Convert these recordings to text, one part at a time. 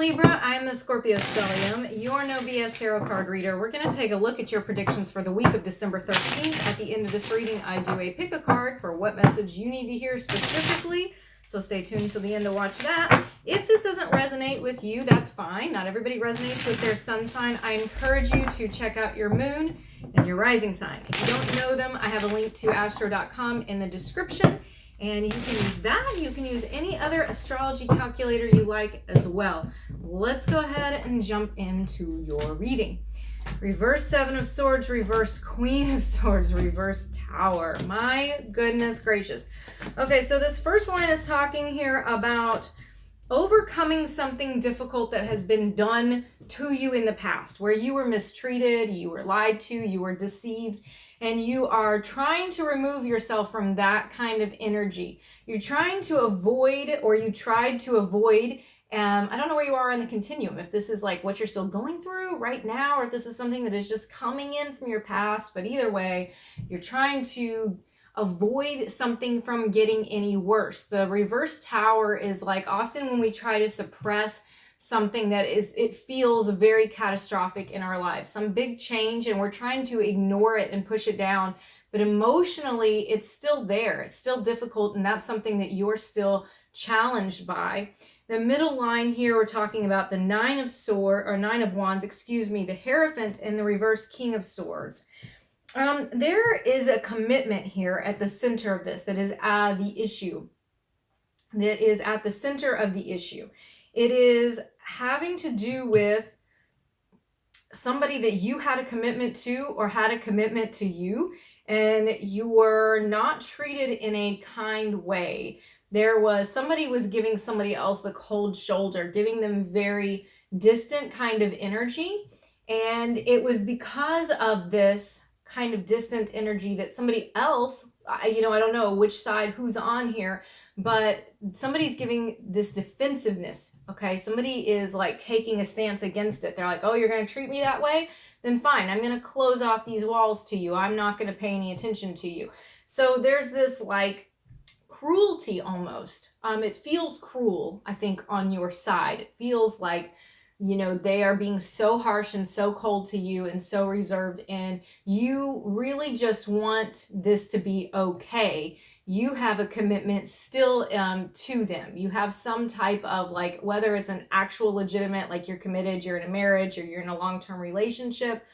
Libra, I'm the Scorpio Stellium, your No BS Tarot card reader. We're going to take a look at your predictions for the week of December 13th. At the end of this reading, I do a pick a card for what message you need to hear specifically. So stay tuned until the end to watch that. If this doesn't resonate with you, that's fine. Not everybody resonates with their sun sign. I encourage you to check out your moon and your rising sign. If you don't know them, I have a link to astro.com in the description. And you can use that. You can use any other astrology calculator you like as well. Let's go ahead and jump into your reading. Reverse Seven of Swords, reverse Queen of Swords, reverse Tower. My goodness gracious. Okay, so this first line is talking here about overcoming something difficult that has been done to you in the past, where you were mistreated, you were lied to, you were deceived, and you are trying to remove yourself from that kind of energy. You're trying to avoid, or you tried to avoid, I don't know where you are in the continuum, if this is like what you're still going through right now, or if this is something that is just coming in from your past, but either way, you're trying to avoid something from getting any worse. The reverse tower is like often when we try to suppress something that it feels very catastrophic in our lives, some big change, and we're trying to ignore it and push it down, but emotionally it's still there, it's still difficult, and that's something that you're still challenged by. The middle line here, we're talking about the Nine of Wands, the Hierophant, and the reverse King of Swords. There is a commitment here at the center of this that is the issue, that is at the center of the issue. It is having to do with somebody that you had a commitment to or had a commitment to you, and you were not treated in a kind way. Somebody was giving somebody else the cold shoulder, giving them very distant kind of energy. And it was because of this kind of distant energy that somebody else, I don't know which side, who's on here, but somebody's giving this defensiveness, okay? Somebody is like taking a stance against it. They're like, oh, you're going to treat me that way? Then fine, I'm going to close off these walls to you. I'm not going to pay any attention to you. So there's this like cruelty almost. It feels cruel, I think, on your side. It feels like, they are being so harsh and so cold to you and so reserved, and you really just want this to be okay. You have a commitment still to them. You have some type of like, whether it's an actual legitimate, like you're committed, you're in a marriage, or you're in a long-term relationship,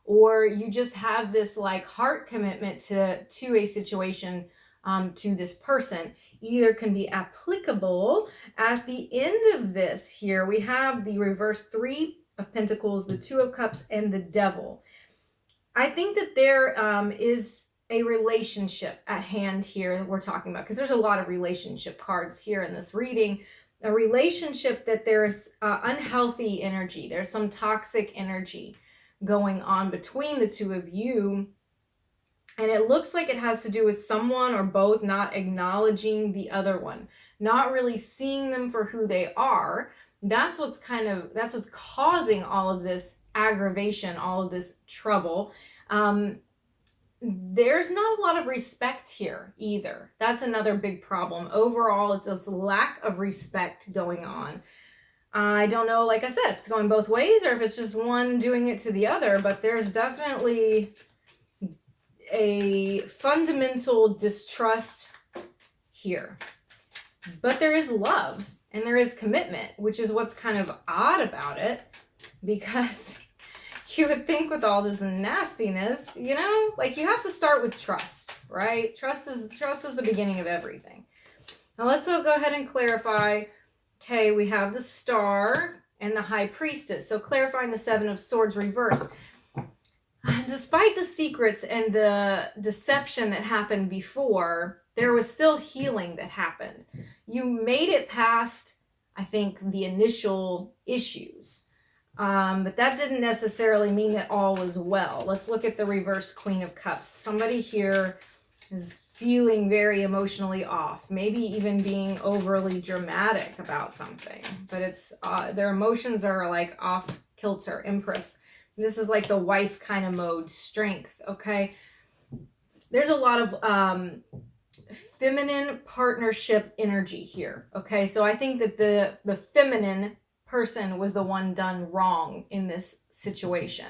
or you just have this like heart commitment to a situation, to this person. Either can be applicable. At the end of this here, we have the reverse Three of Pentacles, the Two of Cups, and the Devil. I think that there is a relationship at hand here that we're talking about, because there's a lot of relationship cards here in this reading. A relationship that there's unhealthy energy. There's some toxic energy going on between the two of you. And it looks like it has to do with someone or both not acknowledging the other one, not really seeing them for who they are. That's what's causing all of this aggravation, all of this trouble. There's not a lot of respect here either. That's another big problem. Overall, it's this lack of respect going on. I don't know, like I said, if it's going both ways or if it's just one doing it to the other, but there's definitely a fundamental distrust here. But there is love and there is commitment, which is what's kind of odd about it, because you would think with all this nastiness, like you have to start with trust, right? Trust is the beginning of everything. Now let's go ahead and clarify. Okay, we have the Star and the High Priestess. So clarifying the Seven of Swords reversed. Despite the secrets and the deception that happened before, there was still healing that happened. You made it past, I think, the initial issues. But that didn't necessarily mean that all was well. Let's look at the reverse Queen of Cups. Somebody here is feeling very emotionally off, maybe even being overly dramatic about something. But it's their emotions are like off kilter. Empress. This is like the wife kind of mode, strength, okay? There's a lot of feminine partnership energy here, okay? So I think that the feminine person was the one done wrong in this situation.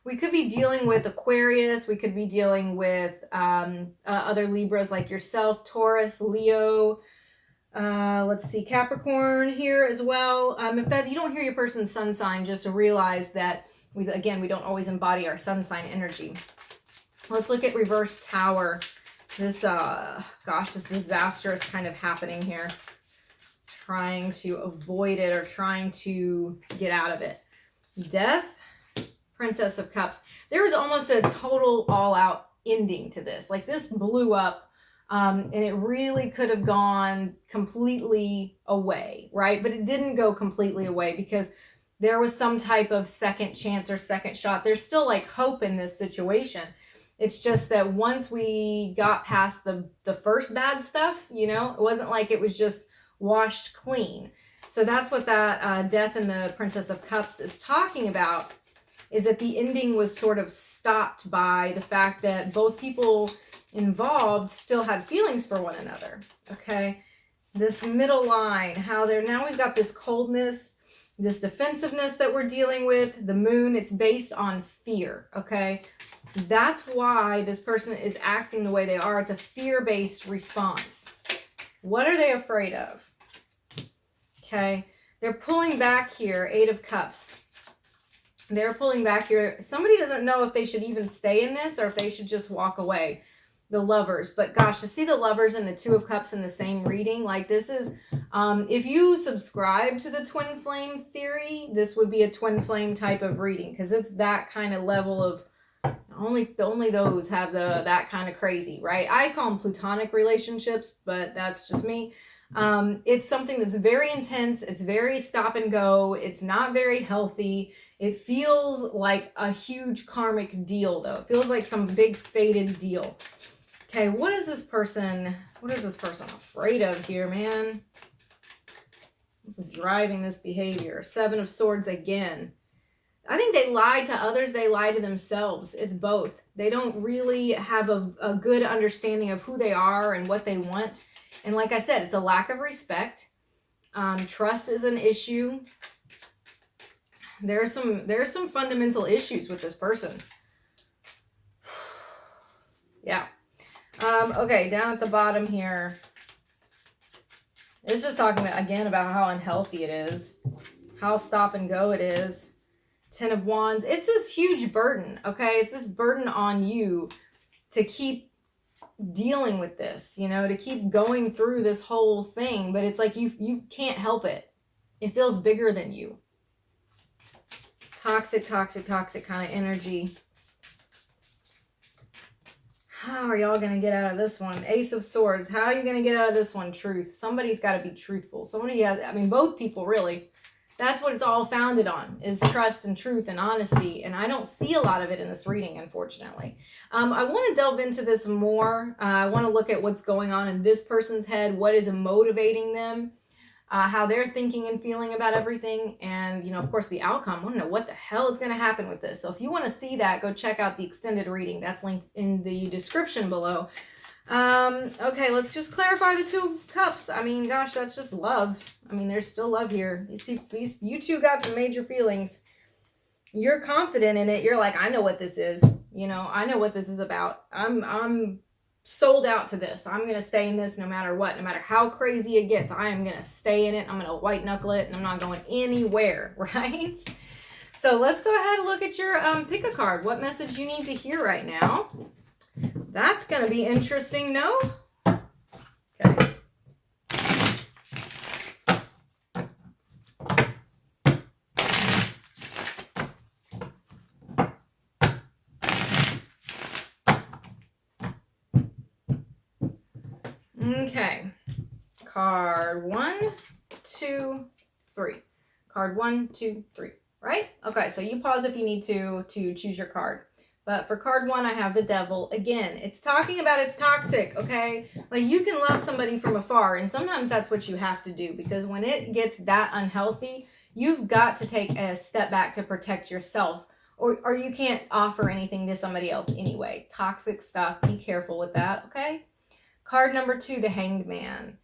We could be dealing with Aquarius. We could be dealing with other Libras like yourself, Taurus, Leo. Let's see, Capricorn here as well. If that you don't hear your person's sun sign, just realize that we don't always embody our sun sign energy. Let's look at reverse Tower. This this disaster is kind of happening here. Trying to avoid it or trying to get out of it. Death, Princess of Cups. There was almost a total all-out ending to this. Like, this blew up, and it really could have gone completely away, right? But it didn't go completely away because there was some type of second chance or second shot. There's still like hope in this situation. It's just that once we got past the first bad stuff, you know, it wasn't like it was just washed clean. So that's what that Death and the Princess of Cups is talking about, is that the ending was sort of stopped by the fact that both people involved still had feelings for one another. Okay, this middle line, how they're now, we've got this coldness, this defensiveness that we're dealing with. The moon, it's based on fear. Okay, that's why this person is acting the way they are. It's a fear-based response. What are they afraid of? Okay, they're pulling back here. Eight of Cups. They're pulling back here. Somebody doesn't know if they should even stay in this or if they should just walk away. The Lovers. But gosh, to see the Lovers and the Two of Cups in the same reading, like, this is, if you subscribe to the twin flame theory, this would be a twin flame type of reading, because it's that kind of level of, only those have that kind of crazy, right? I call them platonic relationships, but that's just me. It's something that's very intense. It's very stop and go. It's not very healthy. It feels like a huge karmic deal, though. It feels like some big fated deal. Okay, what is this person afraid of here, man? This is driving this behavior. Seven of Swords again. I think they lie to others. They lie to themselves. It's both. They don't really have a good understanding of who they are and what they want. And like I said, it's a lack of respect. Trust is an issue. There's some fundamental issues with this person. Yeah. Okay, down at the bottom here. It's just talking about how unhealthy it is. How stop and go it is. Ten of Wands. It's this huge burden, okay? It's this burden on you to keep dealing with this, you know, to keep going through this whole thing. But it's like you can't help it. It feels bigger than you. Toxic kind of energy. How are y'all going to get out of this one? Ace of Swords. How are you going to get out of this one? Truth. Somebody's got to be truthful. Somebody has, I mean, both people really. That's what it's all founded on, is trust and truth and honesty. And I don't see a lot of it in this reading, unfortunately. I want to delve into this more. I want to look at what's going on in this person's head. What is motivating them? How they're thinking and feeling about everything. And, you know, of course, the outcome. I want to know what the hell is going to happen with this. So if you want to see that, go check out the extended reading. That's linked in the description below. Okay, let's just clarify the Two of Cups. I mean, gosh, that's just love. I mean, there's still love here. You two got some major feelings. You're confident in it. You're like, I know what this is. You know, I know what this is about. I'm sold out to this. I'm going to stay in this no matter what. No matter how crazy it gets, I am going to stay in it. I'm going to white knuckle it, and I'm not going anywhere, right? So let's go ahead and look at your, pick a card. What message you need to hear right now. That's going to be interesting, no? Okay. Okay. Card 1, 2, 3. Card 1, 2, 3. Right? Okay, so you pause if you need to choose your card. But for card 1, I have the Devil. Again, it's talking about it's toxic, okay? Like, you can love somebody from afar, and sometimes that's what you have to do, because when it gets that unhealthy, you've got to take a step back to protect yourself, or you can't offer anything to somebody else anyway. Toxic stuff, be careful with that, okay? Card number 2, the Hanged Man.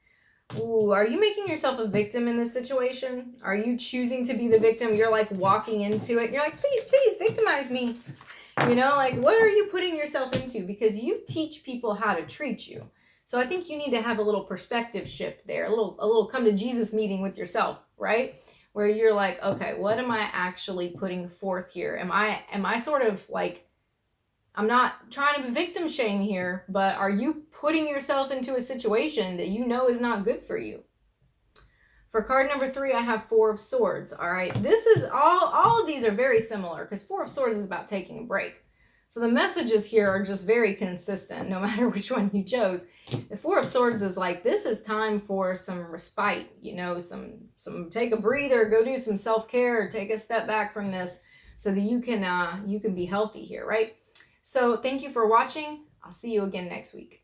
Ooh, are you making yourself a victim in this situation? Are you choosing to be the victim? You're like walking into it. You're like, please, please victimize me. You know, like what are you putting yourself into? Because you teach people how to treat you. So I think you need to have a little perspective shift there, a little come to Jesus meeting with yourself, right? Where you're like, okay, what am I actually putting forth here? Am I sort of like, I'm not trying to victim shame here, but are you putting yourself into a situation that you know is not good for you? For card number 3, I have 4 of Swords. All right, this is all of these are very similar because 4 of Swords is about taking a break. So the messages here are just very consistent, no matter which one you chose. The 4 of Swords is like, this is time for some respite, you know, some take a breather, go do some self-care, take a step back from this so that you can be healthy here, right? So thank you for watching. I'll see you again next week.